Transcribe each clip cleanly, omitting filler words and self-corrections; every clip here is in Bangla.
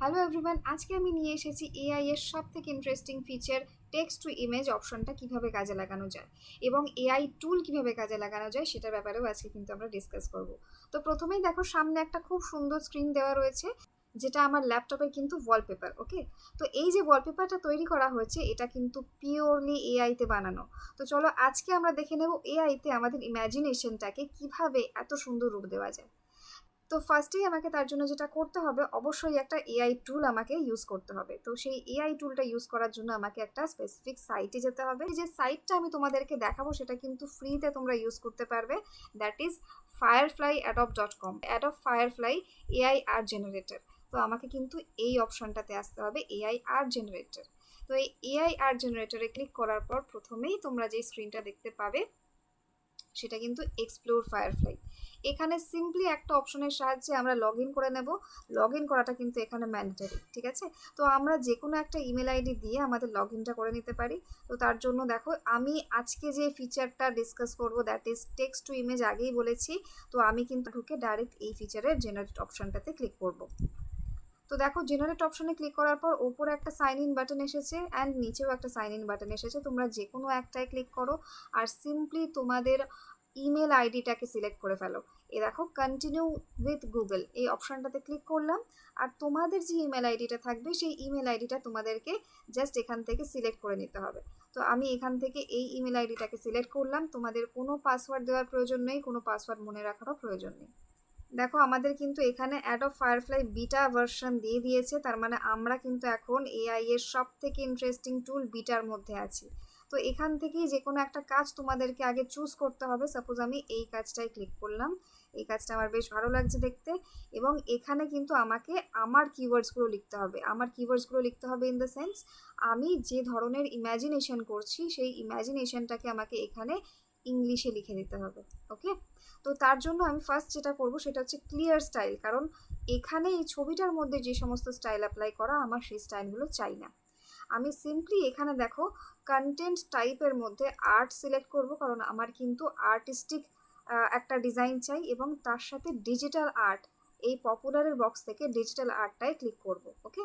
হ্যালো এভরিওয়ান, আজকে আমি নিয়ে এসেছি এআই এর সবথেকে interesting feature text to image অপশনটা কিভাবে কাজে লাগানো যায় এবং এআই টুল কিভাবে কাজে লাগানো যায় সেটার ব্যাপারেও আজকে কিন্তু আমরা ডিসকাস করব। তো প্রথমেই দেখো, সামনে একটা খুব সুন্দর স্ক্রিন দেওয়া রয়েছে, যেটা আমার ল্যাপটপের কিন্তু ওয়ালপেপার। ওকে, তো এই যে ওয়ালপেপারটা তৈরি করা হয়েছে এটা কিন্তু পিওরলি এআইতে বানানো। তো চলো আজকে আমরা দেখে নেব এআইতে আমাদের ইমাজিনেশনটাকে কিভাবে এত সুন্দর রূপ দেওয়া যায়। তো ফার্স্টেই আমাকে তার জন্য যেটা করতে হবে, অবশ্যই একটা এআই টুল আমাকে ইউজ করতে হবে। তো সেই এআই টুলটা ইউজ করার জন্য আমাকে একটা স্পেসিফিক সাইটে যেতে হবে। যে সাইটটা আমি তোমাদেরকে দেখাবো সেটা কিন্তু ফ্রিতে তোমরা ইউজ করতে পারবে, that is fireflyadobe.com। Adobe firefly AI art generator. তো আমাকে কিন্তু এই অপশনটাতে আসতে হবে, এআই আর্ট জেনারেটর। তো এই এআই আর্ট জেনারেটরে ক্লিক করার পর প্রথমেই তোমরা যে স্ক্রিনটা দেখতে পাবে সেটা কিন্তু এক্সপ্লোর ফায়ারফ্লাই। এখানে সিম্পলি একটা অপশনের সাহায্যে আমরা লগ ইন করে নেব। লগ ইন করাটা কিন্তু এখানে ম্যান্ডেটরি, ঠিক আছে? তো আমরা যে কোনো একটা ইমেল আইডি দিয়ে আমাদের লগ ইনটা করে নিতে পারি। তো তার জন্য দেখো, আমি আজকে যে ফিচারটা ডিসকাস করব that is text to image, আগেই বলেছি। তো আমি কিন্তু ঢুকে ডাইরেক্ট এই ফিচারের জেনারেট অপশনটাতে ক্লিক করব। তো দেখো, জেনারেট অপশনে ক্লিক করার পর ওপরে একটা সাইন ইন বাটন এসেছে অ্যান্ড নিচেও একটা সাইন ইন বাটন এসেছে। তোমরা যে কোনো একটাই ক্লিক করো আর সিম্পলি তোমাদের ইমেল আইডিটাকে সিলেক্ট করে ফেলো। এ দেখো, কন্টিনিউ উইথ গুগল এই অপশনটাতে ক্লিক করলাম। আর তোমাদের যে ইমেল আইডিটা থাকবে সেই ইমেল আইডিটা তোমাদেরকে জাস্ট এখান থেকে সিলেক্ট করে নিতে হবে। তো আমি এখান থেকে এই ইমেল আইডিটাকে সিলেক্ট করলাম। তোমাদের কোনো পাসওয়ার্ড দেওয়ার প্রয়োজন নেই, কোনো পাসওয়ার্ড মনে রাখারও প্রয়োজন নেই। দেখো, আমাদের কিন্তু এখানে অ্যাডব ফায়ারফ্লাই বিটা ভার্সন দিয়ে দিয়েছে, তার মানে আমরা কিন্তু এখন এআই এর সব থেকে ইন্টারেস্টিং টুল বিটার মধ্যে আছি। তো এখান থেকেই যে কোনো একটা কাজ তোমাদেরকে আগে চুজ করতে হবে। সাপোজ আমি এই কাজটাই ক্লিক করলাম, এই কাজটা আমার বেশ ভালো লাগছে দেখতে। এবং এখানে কিন্তু আমাকে আমার কিওয়ার্ডসগুলো লিখতে হবে। আমার কিওয়ার্ডসগুলো লিখতে হবে ইন দ্য সেন্স, আমি যে ধরনের ইম্যাজিনেশন করছি সেই ইম্যাজিনেশনটাকে আমাকে এখানে ইংলিশে লিখে দিতে হবে। ওকে, তো তার জন্য আমি ফার্স্ট যেটা করব সেটা হচ্ছে ক্লিয়ার স্টাইল, কারণ এখানে এই ছবিটার মধ্যে যে সমস্ত স্টাইল অ্যাপ্লাই করা আমার সেই স্টাইলগুলো চাই না। আমি সিম্পলি এখানে দেখো কন্টেন্ট টাইপের মধ্যে আর্ট সিলেক্ট করব, কারণ আমার কিন্তু আর্টিস্টিক একটা ডিজাইন চাই এবং তার সাথে ডিজিটাল আর্ট। এই পপুলারের বক্স থেকে ডিজিটাল আর্টটাই ক্লিক করব। ওকে,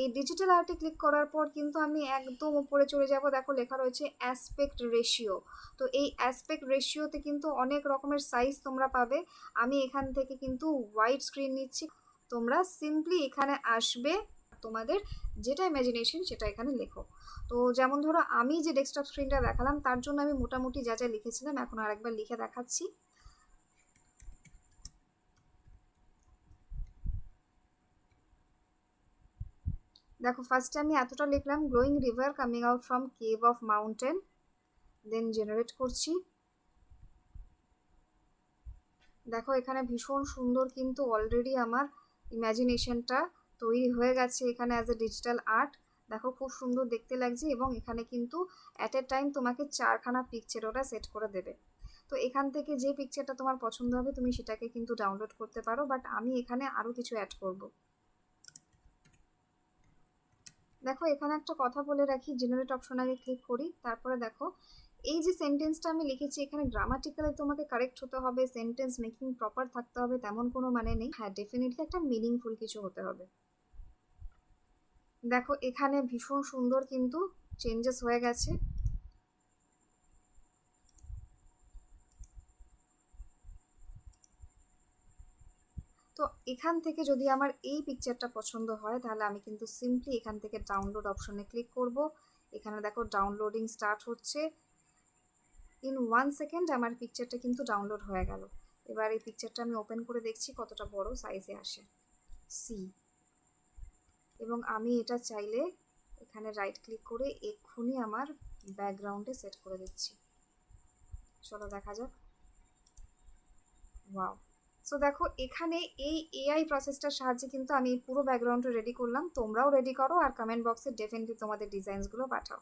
এই ডিজিটাল আর্টে ক্লিক করার পর কিন্তু আমি একদম উপরে চলে যাব। দেখো লেখা রয়েছে অ্যাসপেক্ট রেশিও। তো এই অ্যাসপেক্ট রেশিওতে কিন্তু অনেক রকমের সাইজ তোমরা পাবে। আমি এখান থেকে কিন্তু হোয়াইট স্ক্রিন নিচ্ছি। তোমরা সিম্পলি এখানে আসবে, তোমাদের যেটা ইমাজিনেশন সেটা এখানে লেখো। তো যেমন ধরো, আমি যে ডেস্কটপ স্ক্রিনটা দেখালাম তার জন্য আমি মোটামুটি যা যা লিখেছিলাম এখন আরেকবার লিখে দেখাচ্ছি। দেখো, ফার্স্টে আমি এতটা লিখলাম, glowing river coming out from cave of mountain, then generate করছি। দেখো, এখানে ভীষণ সুন্দর কিন্তু অলরেডি আমার ইমাজিনেশনটা তৈরি হয়ে গেছে এখানে অ্যাজ এ ডিজিটাল আর্ট। দেখো, খুব সুন্দর দেখতে লাগছে এবং এখানে কিন্তু অ্যাট এ টাইম তোমাকে 4খানা পিকচার ওরা সেট করে দেবে। তো এখান থেকে যে পিকচারটা তোমার পছন্দ হবে তুমি সেটাকে কিন্তু ডাউনলোড করতে পারো, বাট আমি এখানে আরও কিছু অ্যাড করব। দেখো, এখানে একটা কথা বলে রাখি, জেনারেট অপশন আগে ক্লিক করি। তারপরে দেখো, এই যে সেন্টেন্সটা আমি লিখেছি এখানে গ্রামাটিক্যালি তোমাকে কারেক্ট হতে হবে, সেন্টেন্স মেকিং প্রপার থাকতে হবে তেমন কোনো মানে নেই। হ্যাঁ, ডেফিনেটলি একটা মিনিংফুল কিছু হতে হবে। দেখো, এখানে ভীষণ সুন্দর কিন্তু চেঞ্জেস হয়ে গেছে। তো এখান থেকে যদি আমার এই পিকচারটা পছন্দ হয় তাহলে আমি কিন্তু সিম্পলি এখান থেকে ডাউনলোড অপশনে ক্লিক করব। এখানে দেখো ডাউনলোডিং স্টার্ট হচ্ছে। ইন 1 সেকেন্ড আমার পিকচারটা কিন্তু ডাউনলোড হয়ে গেল। এবার এই পিকচারটা আমি ওপেন করে দেখছি কতটা বড় সাইজে আসে। সি, এবং আমি এটা চাইলে এখানে রাইট ক্লিক করে এক্ষুনি আমার ব্যাকগ্রাউন্ডে সেট করে দিচ্ছি। চলো দেখা যাক। ওয়াও! সো দেখো, এখানে এই এআই প্রসেসটার সাহায্যে কিন্তু আমি পুরো ব্যাকগ্রাউন্ডটা রেডি করলাম। তোমরাও রেডি করো আর কমেন্ট বক্সে ডেফিনেটলি তোমাদের ডিজাইনসগুলো পাঠাও।